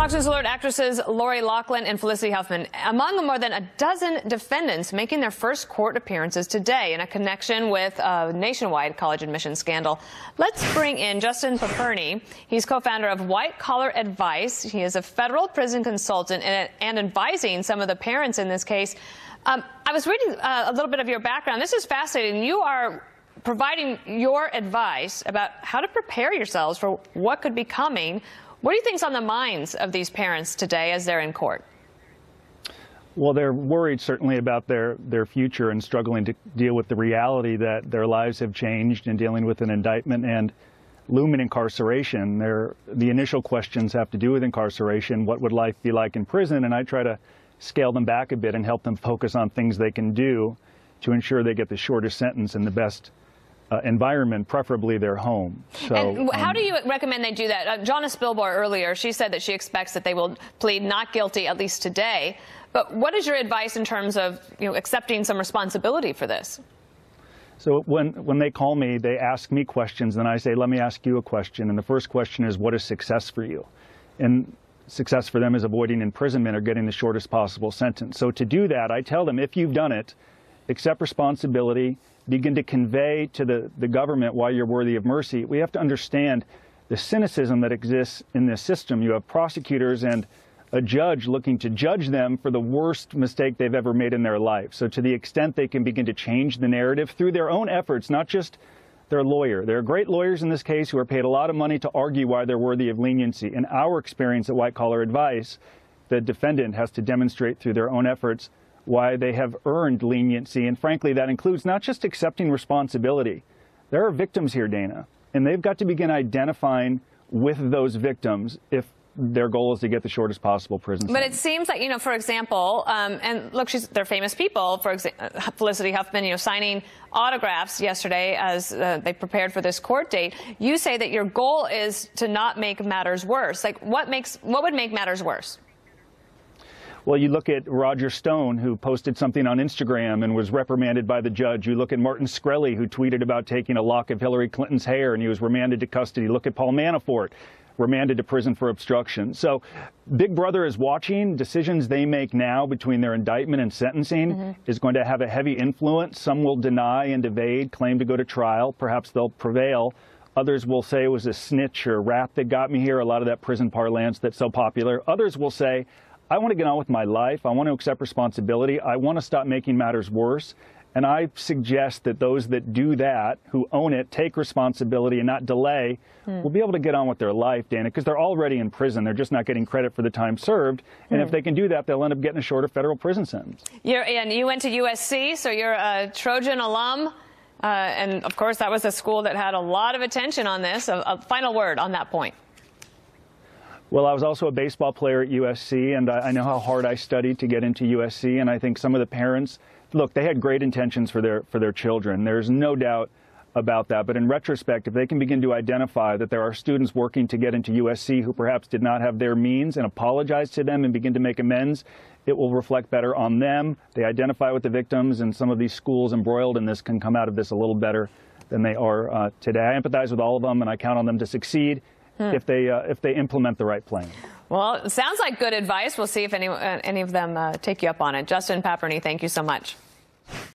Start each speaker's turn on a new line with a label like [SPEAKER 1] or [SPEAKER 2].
[SPEAKER 1] Fox News Alert actresses Lori Loughlin and Felicity Huffman among more than a dozen defendants making their first court appearances today in a connection with a nationwide college admissions scandal. Let's bring in Justin Paperny. He's co-founder of White Collar Advice. He is a federal prison consultant and advising some of the parents in this case. I was reading a little bit of your background. This is fascinating. You are providing your advice about how to prepare yourselves for what could be coming. What do you think is on the minds of these parents today as they're in court?
[SPEAKER 2] Well, they're worried certainly about their future and struggling to deal with the reality that their lives have changed in dealing with an indictment and looming incarceration. The initial questions have to do with incarceration. What would life be like in prison? And I try to scale them back a bit and help them focus on things they can do to ensure they get the shortest sentence and the best environment, preferably their home. So,
[SPEAKER 1] and how do you recommend they do that? Jonna Spilborn earlier, she said that she expects that they will plead not guilty, at least today. But what is your advice in terms of accepting some responsibility for this?
[SPEAKER 2] So when they call me, they ask me questions, and I say, let me ask you a question. And the first question is, what is success for you? And success for them is avoiding imprisonment or getting the shortest possible sentence. So to do that, I tell them, if you've done it, accept responsibility, begin to convey to the government why you're worthy of mercy. We have to understand the cynicism that exists in this system. You have prosecutors and a judge looking to judge them for the worst mistake they've ever made in their life. So to the extent they can begin to change the narrative through their own efforts, not just their lawyer. There are great lawyers in this case who are paid a lot of money to argue why they're worthy of leniency. In our experience at White Collar Advice, the defendant has to demonstrate through their own efforts why they have earned leniency. And frankly, that includes not just accepting responsibility. There are victims here, Dana, and they've got to begin identifying with those victims if their goal is to get the shortest possible prison sentence.
[SPEAKER 1] But it seems like, for example, and look, they're famous people, for example, Felicity Huffman, signing autographs yesterday as they prepared for this court date. You say that your goal is to not make matters worse. Like, what would make matters worse?
[SPEAKER 2] Well, you look at Roger Stone, who posted something on Instagram and was reprimanded by the judge. You look at Martin Shkreli, who tweeted about taking a lock of Hillary Clinton's hair, and he was remanded to custody. Look at Paul Manafort, remanded to prison for obstruction. So Big Brother is watching. Decisions they make now between their indictment and sentencing is going to have a heavy influence. Some will deny and evade, claim to go to trial. Perhaps they'll prevail. Others will say it was a snitch or rat that got me here, a lot of that prison parlance that's so popular. Others will say, I want to get on with my life. I want to accept responsibility. I want to stop making matters worse. And I suggest that those that do that, who own it, take responsibility and not delay, will be able to get on with their life, Dana, because they're already in prison. They're just not getting credit for the time served. And if they can do that, they'll end up getting a shorter federal prison sentence.
[SPEAKER 1] And you went to USC, so you're a Trojan alum. And, of course, that was a school that had a lot of attention on this. A final word on that point.
[SPEAKER 2] Well, I was also a baseball player at USC, and I know how hard I studied to get into USC. And I think some of the parents, look, they had great intentions for their children. There's no doubt about that. But in retrospect, if they can begin to identify that there are students working to get into USC who perhaps did not have their means and apologize to them and begin to make amends, it will reflect better on them. They identify with the victims, and some of these schools embroiled in this can come out of this a little better than they are today. I empathize with all of them, and I count on them to succeed if they implement the right plan.
[SPEAKER 1] Well, it sounds like good advice. We'll see if any of them take you up on it. Justin Paperny, thank you so much.